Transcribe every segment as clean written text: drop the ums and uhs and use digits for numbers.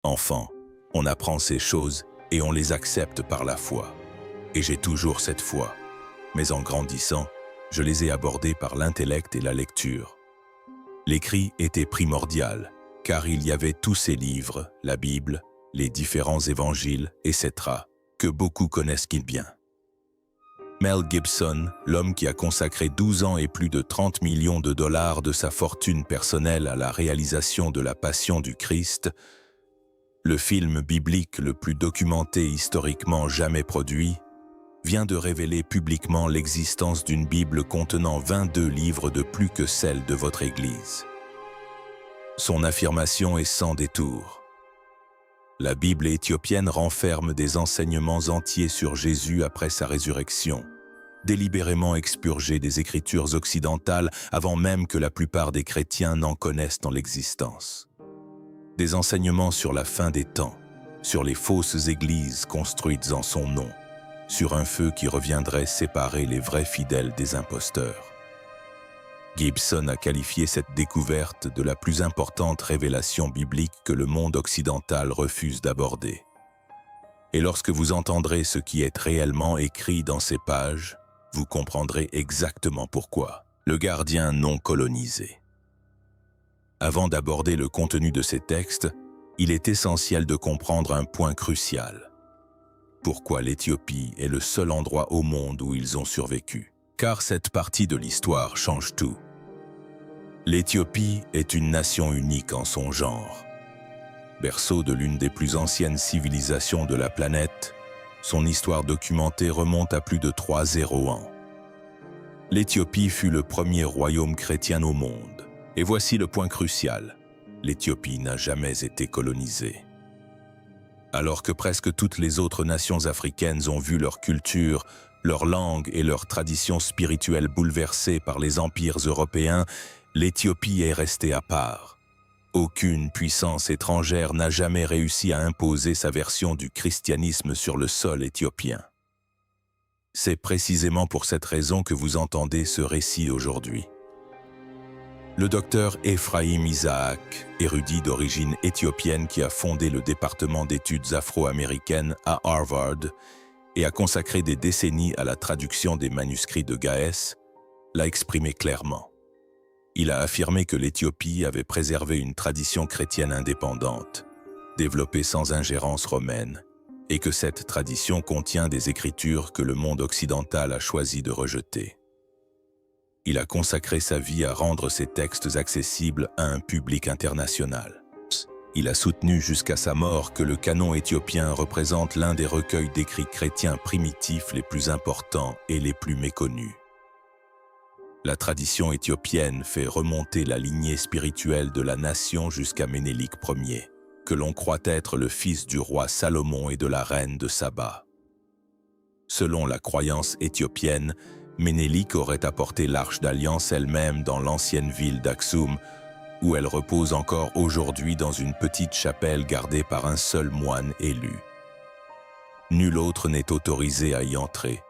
Enfant, on apprend ces choses et on les accepte par la foi. Et j'ai toujours cette foi. Mais en grandissant, je les ai abordées par l'intellect et la lecture. L'écrit était primordial, car il y avait tous ces livres, la Bible, les différents évangiles, etc., que beaucoup connaissent bien. Mel Gibson, l'homme qui a consacré 12 ans et plus de 30 millions de dollars de sa fortune personnelle à la réalisation de la Passion du Christ, le film biblique le plus documenté historiquement jamais produit, vient de révéler publiquement l'existence d'une Bible contenant 22 livres de plus que celle de votre Église. Son affirmation est sans détour. La Bible éthiopienne renferme des enseignements entiers sur Jésus après sa résurrection, délibérément expurgés des Écritures occidentales avant même que la plupart des chrétiens n'en connaissent dans l'existence. Des enseignements sur la fin des temps, sur les fausses églises construites en son nom, sur un feu qui reviendrait séparer les vrais fidèles des imposteurs. Gibson a qualifié cette découverte de la plus importante révélation biblique que le monde occidental refuse d'aborder. Et lorsque vous entendrez ce qui est réellement écrit dans ces pages, vous comprendrez exactement pourquoi. Le gardien non colonisé. Avant d'aborder le contenu de ces textes, il est essentiel de comprendre un point crucial. Pourquoi l'Éthiopie est le seul endroit au monde où ils ont survécu? Car cette partie de l'histoire change tout. L'Éthiopie est une nation unique en son genre. Berceau de l'une des plus anciennes civilisations de la planète, son histoire documentée remonte à plus de 300 ans. L'Éthiopie fut le premier royaume chrétien au monde. Et voici le point crucial. L'Éthiopie n'a jamais été colonisée. Alors que presque toutes les autres nations africaines ont vu leur culture, leur langue et leurs traditions spirituelles bouleversées par les empires européens, l'Éthiopie est restée à part. Aucune puissance étrangère n'a jamais réussi à imposer sa version du christianisme sur le sol éthiopien. C'est précisément pour cette raison que vous entendez ce récit aujourd'hui. Le docteur Ephraim Isaac, érudit d'origine éthiopienne qui a fondé le département d'études afro-américaines à Harvard et a consacré des décennies à la traduction des manuscrits de Gaès, l'a exprimé clairement. Il a affirmé que l'Éthiopie avait préservé une tradition chrétienne indépendante, développée sans ingérence romaine, et que cette tradition contient des écritures que le monde occidental a choisi de rejeter. Il a consacré sa vie à rendre ces textes accessibles à un public international. Il a soutenu jusqu'à sa mort que le canon éthiopien représente l'un des recueils d'écrits chrétiens primitifs les plus importants et les plus méconnus. La tradition éthiopienne fait remonter la lignée spirituelle de la nation jusqu'à Ménélik Ier, que l'on croit être le fils du roi Salomon et de la reine de Saba. Selon la croyance éthiopienne, Ménélik aurait apporté l'arche d'alliance elle-même dans l'ancienne ville d'Aksum, où elle repose encore aujourd'hui dans une petite chapelle gardée par un seul moine élu. Nul autre n'est autorisé à y entrer.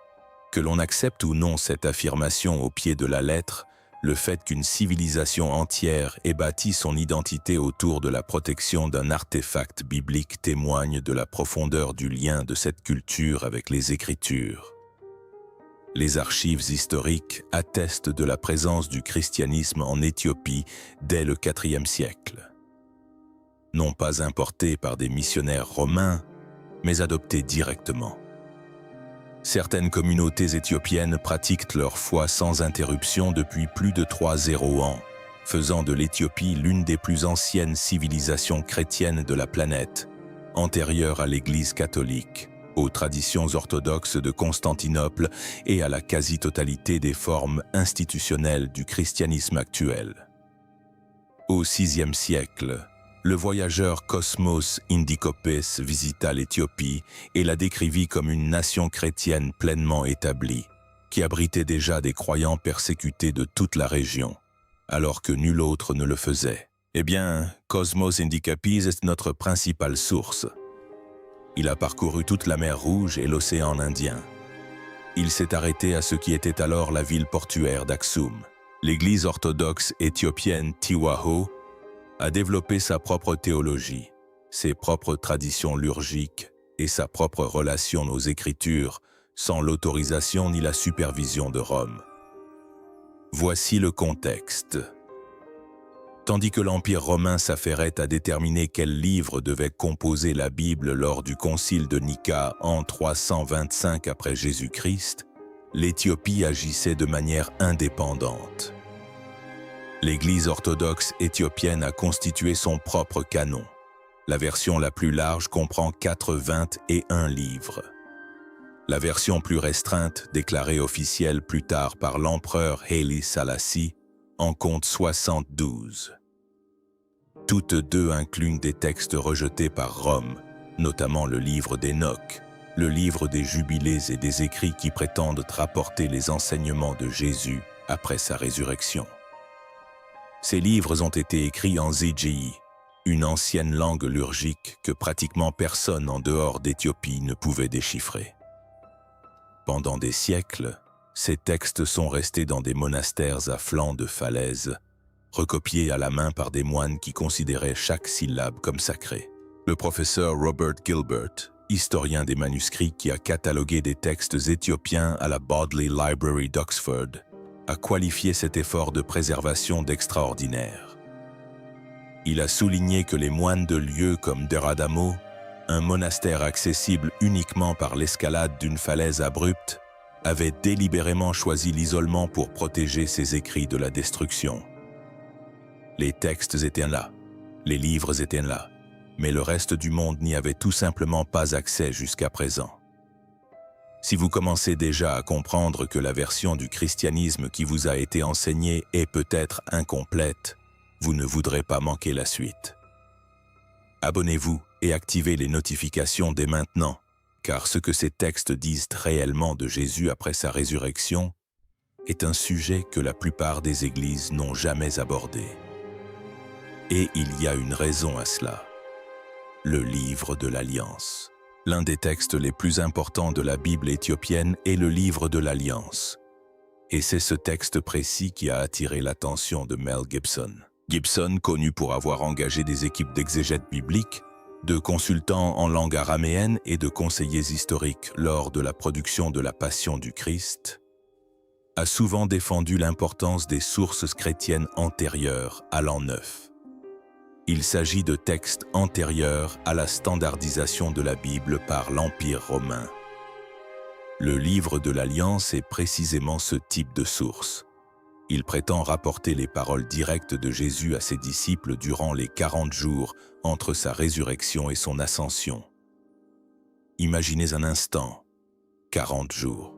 Que l'on accepte ou non cette affirmation au pied de la lettre, le fait qu'une civilisation entière ait bâti son identité autour de la protection d'un artefact biblique témoigne de la profondeur du lien de cette culture avec les Écritures. Les archives historiques attestent de la présence du christianisme en Éthiopie dès le IVe siècle. Non pas importé par des missionnaires romains, mais adopté directement. Certaines communautés éthiopiennes pratiquent leur foi sans interruption depuis plus de 300 ans, faisant de l'Éthiopie l'une des plus anciennes civilisations chrétiennes de la planète, antérieure à l'Église catholique, aux traditions orthodoxes de Constantinople et à la quasi-totalité des formes institutionnelles du christianisme actuel. Au VIe siècle, le voyageur Cosmos Indicopes visita l'Éthiopie et la décrivit comme une nation chrétienne pleinement établie, qui abritait déjà des croyants persécutés de toute la région, alors que nul autre ne le faisait. Eh bien, Cosmos Indicopes est notre principale source. Il a parcouru toute la mer Rouge et l'océan Indien. Il s'est arrêté à ce qui était alors la ville portuaire d'Aksum. L'église orthodoxe éthiopienne Tiwaho a développé sa propre théologie, ses propres traditions liturgiques et sa propre relation aux Écritures, sans l'autorisation ni la supervision de Rome. Voici le contexte. Tandis que l'Empire romain s'affairait à déterminer quel livre devait composer la Bible lors du concile de Nica en 325 après Jésus-Christ, l'Éthiopie agissait de manière indépendante. L'Église orthodoxe éthiopienne a constitué son propre canon. La version la plus large comprend 81 livres. La version plus restreinte, déclarée officielle plus tard par l'empereur Haile Selassie, en compte 72. Toutes deux incluent des textes rejetés par Rome, notamment le livre d'Enoch, le livre des Jubilés et des écrits qui prétendent rapporter les enseignements de Jésus après sa résurrection. Ces livres ont été écrits en Zigyi, une ancienne langue liturgique que pratiquement personne en dehors d'Éthiopie ne pouvait déchiffrer. Pendant des siècles, ces textes sont restés dans des monastères à flanc de falaise, recopiés à la main par des moines qui considéraient chaque syllabe comme sacrée. Le professeur Robert Gilbert, historien des manuscrits qui a catalogué des textes éthiopiens à la Bodley Library d'Oxford, a qualifié cet effort de préservation d'extraordinaire. Il a souligné que les moines de lieux comme Deradamo, un monastère accessible uniquement par l'escalade d'une falaise abrupte, avaient délibérément choisi l'isolement pour protéger ses écrits de la destruction. Les textes étaient là, les livres étaient là, mais le reste du monde n'y avait tout simplement pas accès jusqu'à présent. Si vous commencez déjà à comprendre que la version du christianisme qui vous a été enseignée est peut-être incomplète, vous ne voudrez pas manquer la suite. Abonnez-vous et activez les notifications dès maintenant, car ce que ces textes disent réellement de Jésus après sa résurrection est un sujet que la plupart des églises n'ont jamais abordé. Et il y a une raison à cela. Le livre de l'Alliance. L'un des textes les plus importants de la Bible éthiopienne est le livre de l'Alliance. Et c'est ce texte précis qui a attiré l'attention de Mel Gibson. Gibson, connu pour avoir engagé des équipes d'exégètes bibliques, de consultants en langue araméenne et de conseillers historiques lors de la production de la Passion du Christ, a souvent défendu l'importance des sources chrétiennes antérieures à l'an 9. Il s'agit de textes antérieurs à la standardisation de la Bible par l'Empire romain. Le livre de l'Alliance est précisément ce type de source. Il prétend rapporter les paroles directes de Jésus à ses disciples durant les 40 jours entre sa résurrection et son ascension. Imaginez un instant, 40 jours.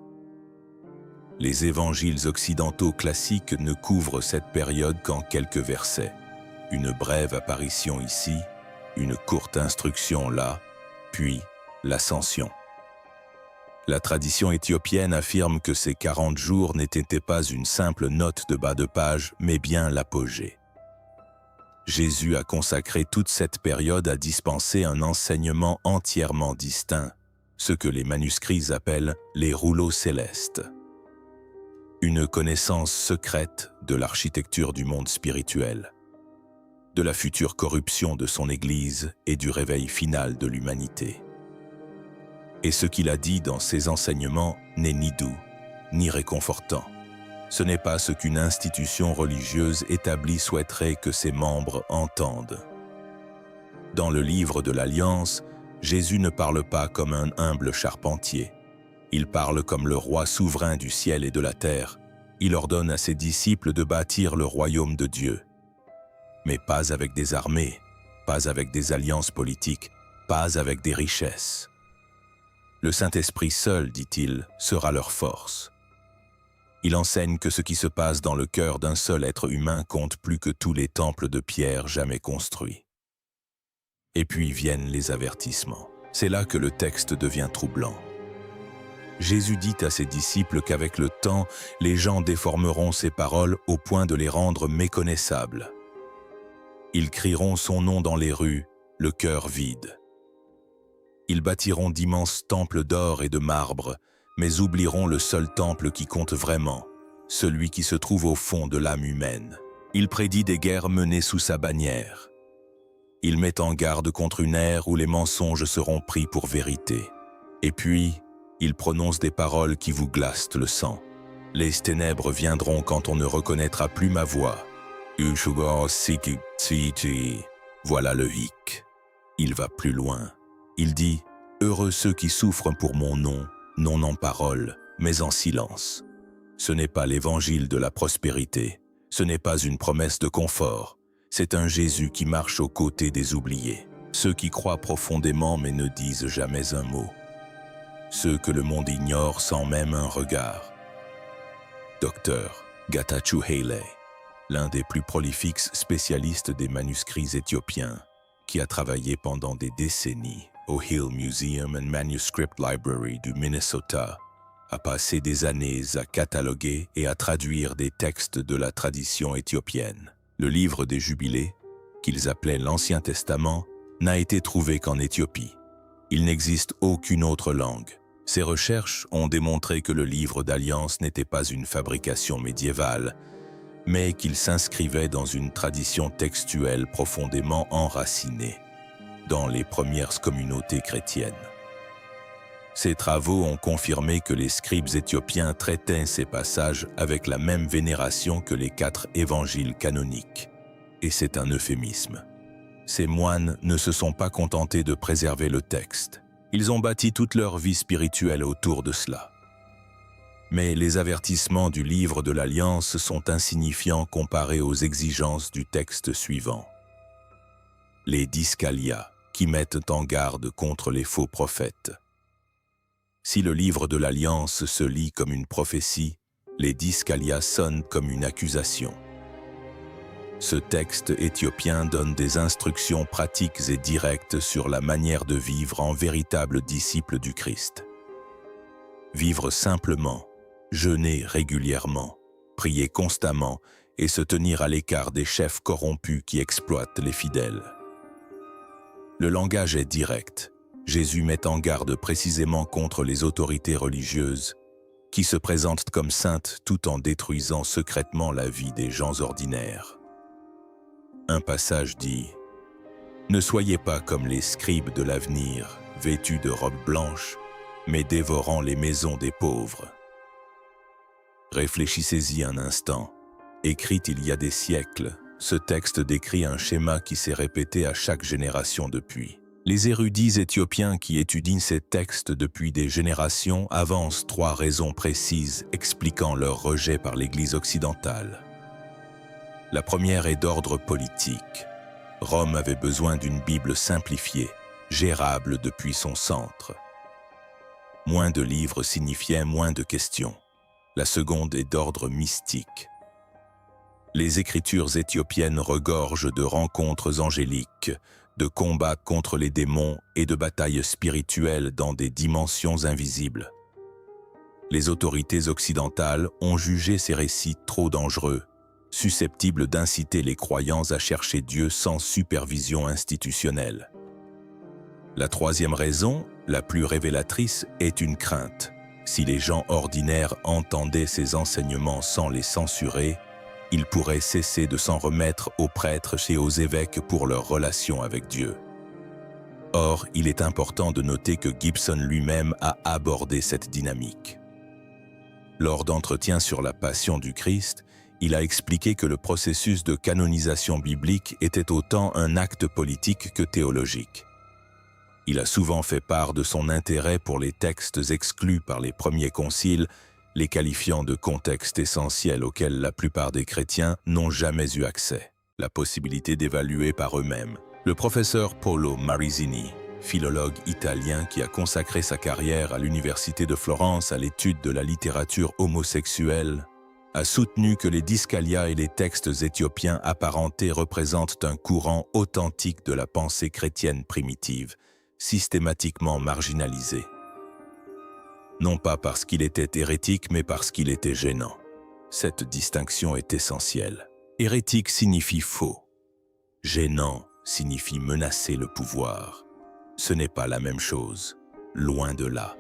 Les évangiles occidentaux classiques ne couvrent cette période qu'en quelques versets. Une brève apparition ici, une courte instruction là, puis l'ascension. La tradition éthiopienne affirme que ces 40 jours n'étaient pas une simple note de bas de page, mais bien l'apogée. Jésus a consacré toute cette période à dispenser un enseignement entièrement distinct, ce que les manuscrits appellent les rouleaux célestes. Une connaissance secrète de l'architecture du monde spirituel, de la future corruption de son Église et du réveil final de l'humanité. Et ce qu'il a dit dans ses enseignements n'est ni doux, ni réconfortant. Ce n'est pas ce qu'une institution religieuse établie souhaiterait que ses membres entendent. Dans le livre de l'Alliance, Jésus ne parle pas comme un humble charpentier. Il parle comme le roi souverain du ciel et de la terre. Il ordonne à ses disciples de bâtir le royaume de Dieu. Mais pas avec des armées, pas avec des alliances politiques, pas avec des richesses. Le Saint-Esprit seul, dit-il, sera leur force. Il enseigne que ce qui se passe dans le cœur d'un seul être humain compte plus que tous les temples de pierre jamais construits. Et puis viennent les avertissements. C'est là que le texte devient troublant. Jésus dit à ses disciples qu'avec le temps, les gens déformeront ses paroles au point de les rendre méconnaissables. Ils crieront son nom dans les rues, le cœur vide. Ils bâtiront d'immenses temples d'or et de marbre, mais oublieront le seul temple qui compte vraiment, celui qui se trouve au fond de l'âme humaine. Il prédit des guerres menées sous sa bannière. Il met en garde contre une ère où les mensonges seront pris pour vérité. Et puis, il prononce des paroles qui vous glacent le sang. Les ténèbres viendront quand on ne reconnaîtra plus ma voix. Voilà le hic. Il va plus loin. Il dit « Heureux ceux qui souffrent pour mon nom, non en parole, mais en silence. » Ce n'est pas l'évangile de la prospérité. Ce n'est pas une promesse de confort. C'est un Jésus qui marche aux côtés des oubliés. Ceux qui croient profondément mais ne disent jamais un mot. Ceux que le monde ignore sans même un regard. Dr. Getachew Haile, l'un des plus prolifiques spécialistes des manuscrits éthiopiens, qui a travaillé pendant des décennies au Hill Museum and Manuscript Library du Minnesota, a passé des années à cataloguer et à traduire des textes de la tradition éthiopienne. Le livre des Jubilés, qu'ils appelaient l'Ancien Testament, n'a été trouvé qu'en Éthiopie. Il n'existe aucune autre langue. Ces recherches ont démontré que le livre d'Alliance n'était pas une fabrication médiévale, mais qu'il s'inscrivait dans une tradition textuelle profondément enracinée dans les premières communautés chrétiennes. Ces travaux ont confirmé que les scribes éthiopiens traitaient ces passages avec la même vénération que les 4 évangiles canoniques. Et c'est un euphémisme. Ces moines ne se sont pas contentés de préserver le texte. Ils ont bâti toute leur vie spirituelle autour de cela. Mais les avertissements du livre de l'Alliance sont insignifiants comparés aux exigences du texte suivant. Les Diskalia, qui mettent en garde contre les faux prophètes. Si le livre de l'Alliance se lit comme une prophétie, les Diskalia sonnent comme une accusation. Ce texte éthiopien donne des instructions pratiques et directes sur la manière de vivre en véritable disciple du Christ. Vivre simplement, jeûner régulièrement, prier constamment et se tenir à l'écart des chefs corrompus qui exploitent les fidèles. Le langage est direct. Jésus met en garde précisément contre les autorités religieuses qui se présentent comme saintes tout en détruisant secrètement la vie des gens ordinaires. Un passage dit « Ne soyez pas comme les scribes de l'avenir, vêtus de robes blanches, mais dévorant les maisons des pauvres. » Réfléchissez-y un instant. Écrit il y a des siècles, ce texte décrit un schéma qui s'est répété à chaque génération depuis. Les érudits éthiopiens qui étudient ces textes depuis des générations avancent 3 raisons précises expliquant leur rejet par l'Église occidentale. La première est d'ordre politique. Rome avait besoin d'une Bible simplifiée, gérable depuis son centre. Moins de livres signifiait moins de questions. La seconde est d'ordre mystique. Les écritures éthiopiennes regorgent de rencontres angéliques, de combats contre les démons et de batailles spirituelles dans des dimensions invisibles. Les autorités occidentales ont jugé ces récits trop dangereux, susceptibles d'inciter les croyants à chercher Dieu sans supervision institutionnelle. La troisième raison, la plus révélatrice, est une crainte. Si les gens ordinaires entendaient ces enseignements sans les censurer, ils pourraient cesser de s'en remettre aux prêtres et aux évêques pour leur relation avec Dieu. Or, il est important de noter que Gibson lui-même a abordé cette dynamique. Lors d'entretiens sur la Passion du Christ, il a expliqué que le processus de canonisation biblique était autant un acte politique que théologique. Il a souvent fait part de son intérêt pour les textes exclus par les premiers conciles, les qualifiant de contextes essentiels auxquels la plupart des chrétiens n'ont jamais eu accès, la possibilité d'évaluer par eux-mêmes. Le professeur Paolo Marizini, philologue italien qui a consacré sa carrière à l'Université de Florence à l'étude de la littérature homosexuelle, a soutenu que les Diskalia et les textes éthiopiens apparentés représentent un courant authentique de la pensée chrétienne primitive, systématiquement marginalisé. Non pas parce qu'il était hérétique, mais parce qu'il était gênant. Cette distinction est essentielle. Hérétique signifie faux. Gênant signifie menacer le pouvoir. Ce n'est pas la même chose, loin de là.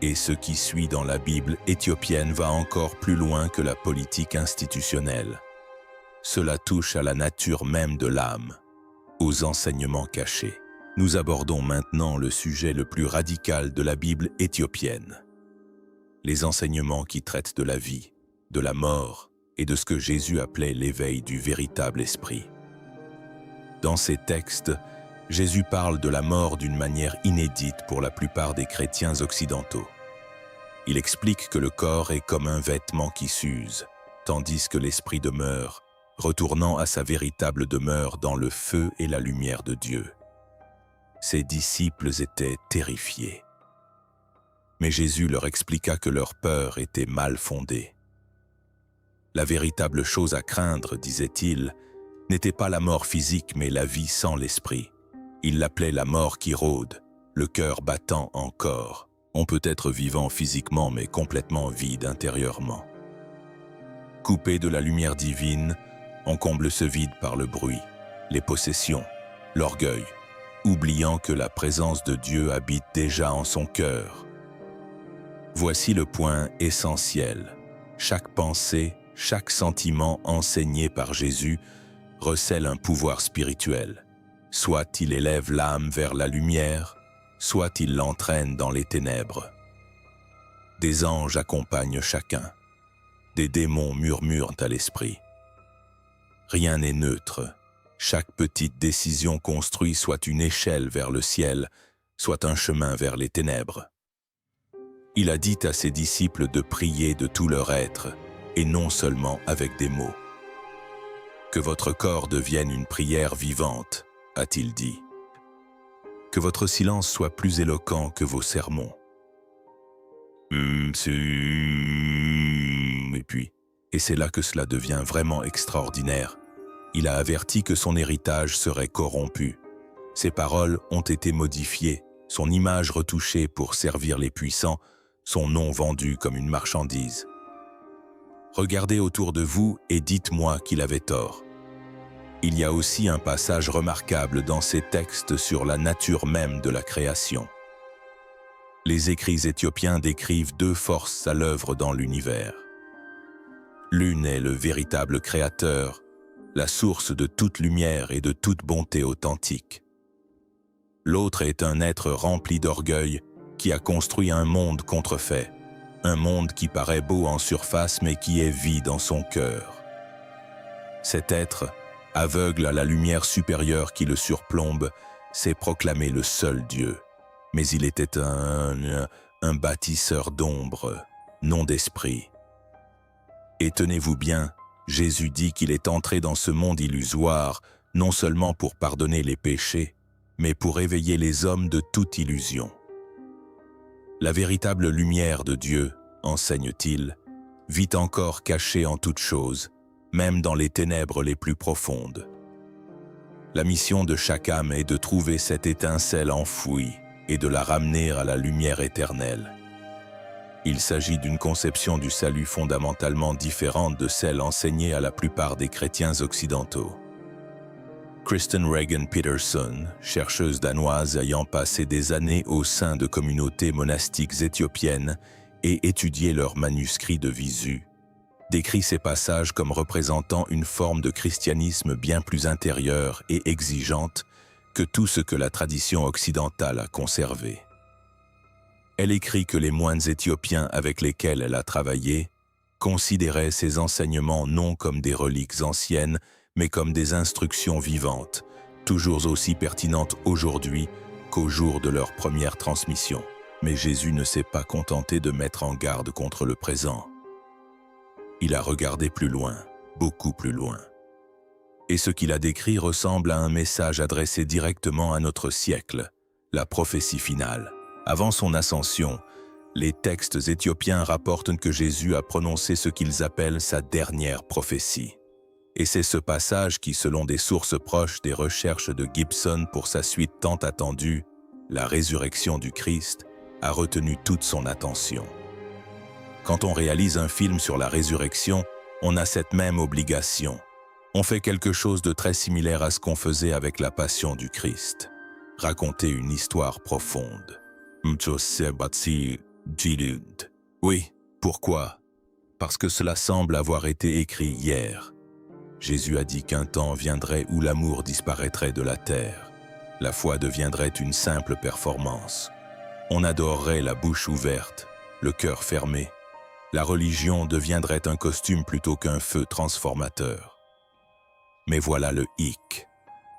Et ce qui suit dans la Bible éthiopienne va encore plus loin que la politique institutionnelle. Cela touche à la nature même de l'âme. aux enseignements cachés. Nous abordons maintenant le sujet le plus radical de la Bible éthiopienne. Les enseignements qui traitent de la vie, de la mort et de ce que Jésus appelait l'éveil du véritable esprit. Dans ces textes, Jésus parle de la mort d'une manière inédite pour la plupart des chrétiens occidentaux. Il explique que le corps est comme un vêtement qui s'use, tandis que l'esprit demeure, retournant à sa véritable demeure dans le feu et la lumière de Dieu. Ses disciples étaient terrifiés. Mais Jésus leur expliqua que leur peur était mal fondée. La véritable chose à craindre, disait-il, n'était pas la mort physique mais la vie sans l'esprit. Il l'appelait la mort qui rôde, le cœur battant encore. On peut être vivant physiquement mais complètement vide intérieurement. Coupé de la lumière divine, on comble ce vide par le bruit, les possessions, l'orgueil, oubliant que la présence de Dieu habite déjà en son cœur. Voici le point essentiel. Chaque pensée, chaque sentiment enseigné par Jésus recèle un pouvoir spirituel. Soit il élève l'âme vers la lumière, soit il l'entraîne dans les ténèbres. Des anges accompagnent chacun. Des démons murmurent à l'esprit. Rien n'est neutre. Chaque petite décision construit soit une échelle vers le ciel, soit un chemin vers les ténèbres. Il a dit à ses disciples de prier de tout leur être, et non seulement avec des mots. Que votre corps devienne une prière vivante, a-t-il dit. Que votre silence soit plus éloquent que vos sermons. Et c'est là que cela devient vraiment extraordinaire. Il a averti que son héritage serait corrompu. Ses paroles ont été modifiées, son image retouchée pour servir les puissants, son nom vendu comme une marchandise. Regardez autour de vous et dites-moi qu'il avait tort. Il y a aussi un passage remarquable dans ces textes sur la nature même de la création. Les écrits éthiopiens décrivent deux forces à l'œuvre dans l'univers. L'une est le véritable créateur, la source de toute lumière et de toute bonté authentique. L'autre est un être rempli d'orgueil qui a construit un monde contrefait, un monde qui paraît beau en surface mais qui est vide en son cœur. Cet être, aveugle à la lumière supérieure qui le surplombe, s'est proclamé le seul Dieu. Mais il était un bâtisseur d'ombre, non d'esprit. Et tenez-vous bien, Jésus dit qu'il est entré dans ce monde illusoire, non seulement pour pardonner les péchés, mais pour éveiller les hommes de toute illusion. La véritable lumière de Dieu, enseigne-t-il, vit encore cachée en toutes choses, même dans les ténèbres les plus profondes. La mission de chaque âme est de trouver cette étincelle enfouie et de la ramener à la lumière éternelle. Il s'agit d'une conception du salut fondamentalement différente de celle enseignée à la plupart des chrétiens occidentaux. Kristen Regan Peterson, chercheuse danoise ayant passé des années au sein de communautés monastiques éthiopiennes et étudié leurs manuscrits de visu, décrit ces passages comme représentant une forme de christianisme bien plus intérieure et exigeante que tout ce que la tradition occidentale a conservé. Elle écrit que les moines éthiopiens avec lesquels elle a travaillé considéraient ces enseignements non comme des reliques anciennes, mais comme des instructions vivantes, toujours aussi pertinentes aujourd'hui qu'au jour de leur première transmission. Mais Jésus ne s'est pas contenté de mettre en garde contre le présent. Il a regardé plus loin, beaucoup plus loin. Et ce qu'il a décrit ressemble à un message adressé directement à notre siècle, la prophétie finale. Avant son ascension, les textes éthiopiens rapportent que Jésus a prononcé ce qu'ils appellent sa dernière prophétie. Et c'est ce passage qui, selon des sources proches des recherches de Gibson pour sa suite tant attendue, la résurrection du Christ, a retenu toute son attention. Quand on réalise un film sur la résurrection, on a cette même obligation. On fait quelque chose de très similaire à ce qu'on faisait avec la passion du Christ. Raconter une histoire profonde. Oui, pourquoi? Parce que cela semble avoir été écrit hier. Jésus a dit qu'un temps viendrait où l'amour disparaîtrait de la terre. La foi deviendrait une simple performance. On adorerait la bouche ouverte, le cœur fermé. La religion deviendrait un costume plutôt qu'un feu transformateur. Mais voilà le hic.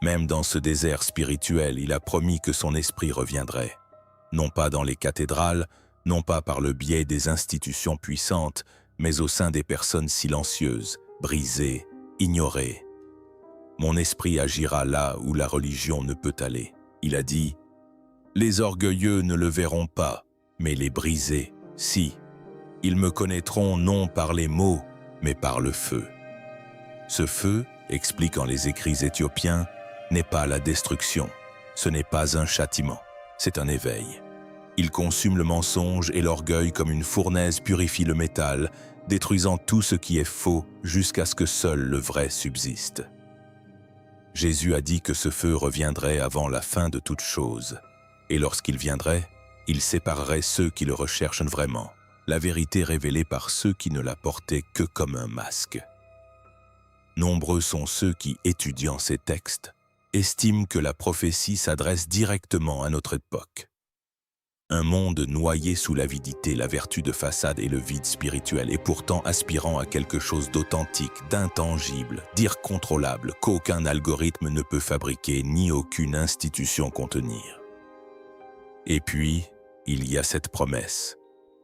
Même dans ce désert spirituel, il a promis que son esprit reviendrait. Non pas dans les cathédrales, non pas par le biais des institutions puissantes, mais au sein des personnes silencieuses, brisées, ignorées. Mon esprit agira là où la religion ne peut aller. Il a dit, « Les orgueilleux ne le verront pas, mais les brisés, si. Ils me connaîtront non par les mots, mais par le feu. » Ce feu, expliquant les écrits éthiopiens, n'est pas la destruction, ce n'est pas un châtiment, c'est un éveil. Il consume le mensonge et l'orgueil comme une fournaise purifie le métal, détruisant tout ce qui est faux jusqu'à ce que seul le vrai subsiste. Jésus a dit que ce feu reviendrait avant la fin de toute chose, et lorsqu'il viendrait, il séparerait ceux qui le recherchent vraiment, la vérité révélée par ceux qui ne la portaient que comme un masque. Nombreux sont ceux qui, étudiant ces textes, estiment que la prophétie s'adresse directement à notre époque. Un monde noyé sous l'avidité, la vertu de façade et le vide spirituel, et pourtant aspirant à quelque chose d'authentique, d'intangible, d'ircontrôlable, qu'aucun algorithme ne peut fabriquer ni aucune institution contenir. Et puis, il y a cette promesse,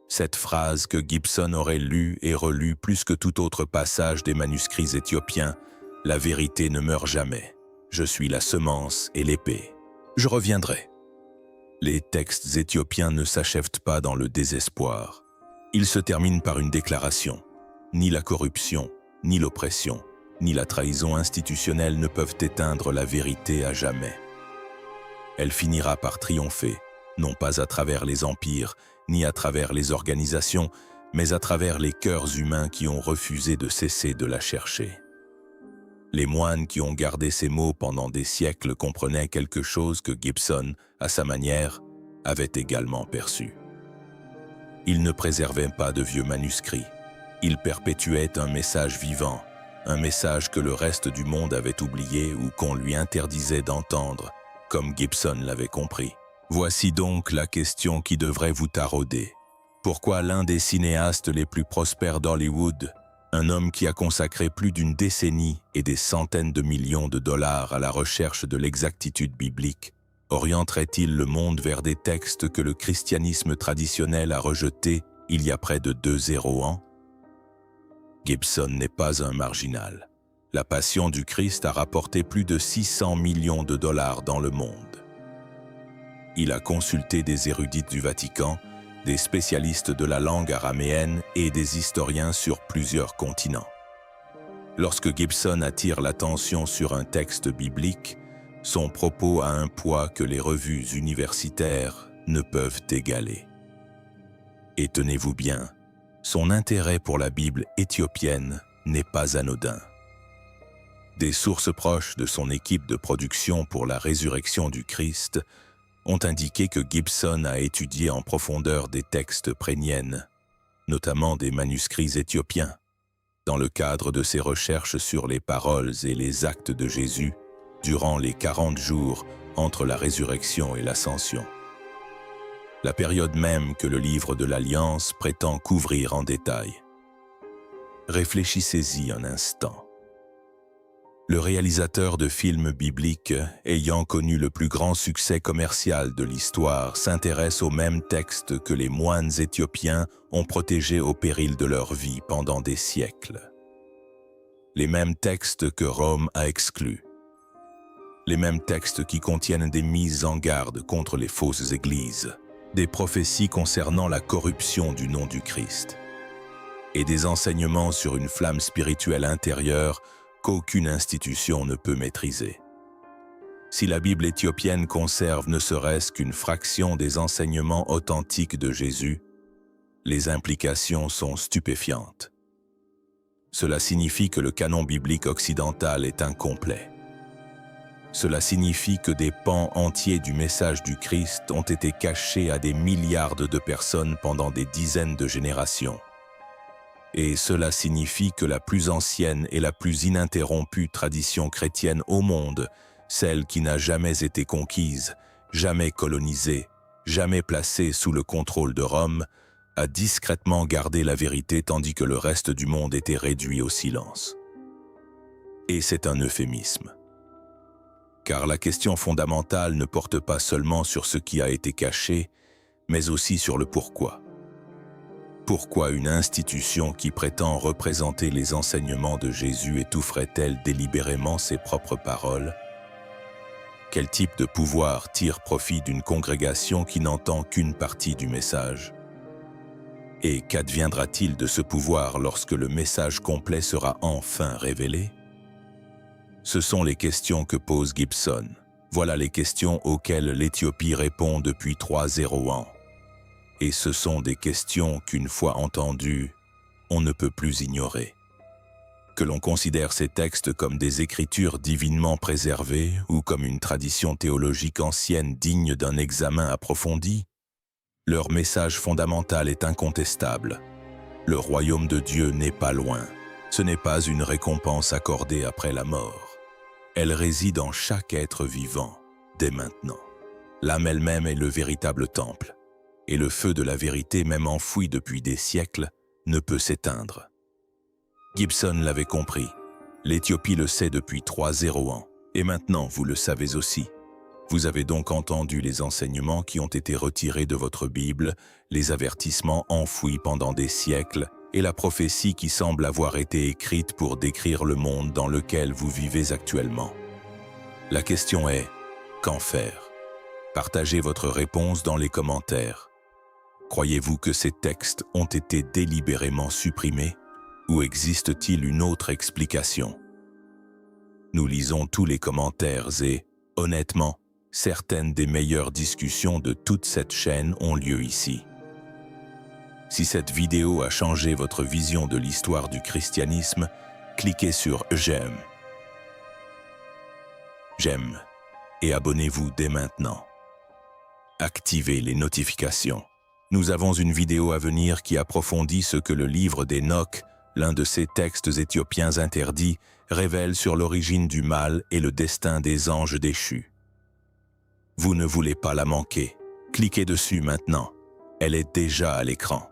cette phrase que Gibson aurait lue et relue plus que tout autre passage des manuscrits éthiopiens, « La vérité ne meurt jamais. Je suis la semence et l'épée. Je reviendrai. » Les textes éthiopiens ne s'achèvent pas dans le désespoir. Ils se terminent par une déclaration. Ni la corruption, ni l'oppression, ni la trahison institutionnelle ne peuvent éteindre la vérité à jamais. Elle finira par triompher, non pas à travers les empires, ni à travers les organisations, mais à travers les cœurs humains qui ont refusé de cesser de la chercher. Les moines qui ont gardé ces mots pendant des siècles comprenaient quelque chose que Gibson, à sa manière, avait également perçu. Ils ne préservaient pas de vieux manuscrits. Ils perpétuaient un message vivant, un message que le reste du monde avait oublié ou qu'on lui interdisait d'entendre, comme Gibson l'avait compris. Voici donc la question qui devrait vous tarauder. Pourquoi l'un des cinéastes les plus prospères d'Hollywood, un homme qui a consacré plus d'une décennie et des centaines de millions de dollars à la recherche de l'exactitude biblique, orienterait-il le monde vers des textes que le christianisme traditionnel a rejetés il y a près de 2000 ans? Gibson n'est pas un marginal. La Passion du Christ a rapporté plus de 600 millions de dollars dans le monde. Il a consulté des érudites du Vatican, des spécialistes de la langue araméenne et des historiens sur plusieurs continents. Lorsque Gibson attire l'attention sur un texte biblique, son propos a un poids que les revues universitaires ne peuvent égaler. Et tenez-vous bien, son intérêt pour la Bible éthiopienne n'est pas anodin. Des sources proches de son équipe de production pour la résurrection du Christ ont indiqué que Gibson a étudié en profondeur des textes préniens, notamment des manuscrits éthiopiens, dans le cadre de ses recherches sur les paroles et les actes de Jésus durant les 40 jours entre la résurrection et l'ascension. La période même que le livre de l'Alliance prétend couvrir en détail. Réfléchissez-y un instant. Le réalisateur de films bibliques, ayant connu le plus grand succès commercial de l'histoire, s'intéresse aux mêmes textes que les moines éthiopiens ont protégés au péril de leur vie pendant des siècles. Les mêmes textes que Rome a exclus. Les mêmes textes qui contiennent des mises en garde contre les fausses églises, des prophéties concernant la corruption du nom du Christ, et des enseignements sur une flamme spirituelle intérieure qu'aucune institution ne peut maîtriser. Si la Bible éthiopienne conserve ne serait-ce qu'une fraction des enseignements authentiques de Jésus, les implications sont stupéfiantes. Cela signifie que le canon biblique occidental est incomplet. Cela signifie que des pans entiers du message du Christ ont été cachés à des milliards de personnes pendant des dizaines de générations. Et cela signifie que la plus ancienne et la plus ininterrompue tradition chrétienne au monde, celle qui n'a jamais été conquise, jamais colonisée, jamais placée sous le contrôle de Rome, a discrètement gardé la vérité tandis que le reste du monde était réduit au silence. Et c'est un euphémisme. Car la question fondamentale ne porte pas seulement sur ce qui a été caché, mais aussi sur le pourquoi. Pourquoi une institution qui prétend représenter les enseignements de Jésus étoufferait-elle délibérément ses propres paroles? Quel type de pouvoir tire profit d'une congrégation qui n'entend qu'une partie du message? Et qu'adviendra-t-il de ce pouvoir lorsque le message complet sera enfin révélé? Ce sont les questions que pose Gibson. Voilà les questions auxquelles l'Éthiopie répond depuis 3-0 ans. Et ce sont des questions qu'une fois entendues, on ne peut plus ignorer. Que l'on considère ces textes comme des écritures divinement préservées ou comme une tradition théologique ancienne digne d'un examen approfondi, leur message fondamental est incontestable. Le royaume de Dieu n'est pas loin. Ce n'est pas une récompense accordée après la mort. Elle réside en chaque être vivant, dès maintenant. L'âme elle-même est le véritable temple. Et le feu de la vérité, même enfoui depuis des siècles, ne peut s'éteindre. Gibson l'avait compris. L'Éthiopie le sait depuis 3-0 ans. Et maintenant, vous le savez aussi. Vous avez donc entendu les enseignements qui ont été retirés de votre Bible, les avertissements enfouis pendant des siècles, et la prophétie qui semble avoir été écrite pour décrire le monde dans lequel vous vivez actuellement. La question est, qu'en faire? Partagez votre réponse dans les commentaires. Croyez-vous que ces textes ont été délibérément supprimés? Ou existe-t-il une autre explication? Nous lisons tous les commentaires et, honnêtement, certaines des meilleures discussions de toute cette chaîne ont lieu ici. Si cette vidéo a changé votre vision de l'histoire du christianisme, cliquez sur « J'aime ». J'aime et abonnez-vous dès maintenant. Activez les notifications. Nous avons une vidéo à venir qui approfondit ce que le livre d'Enoch, l'un de ces textes éthiopiens interdits, révèle sur l'origine du mal et le destin des anges déchus. Vous ne voulez pas la manquer. Cliquez dessus maintenant. Elle est déjà à l'écran.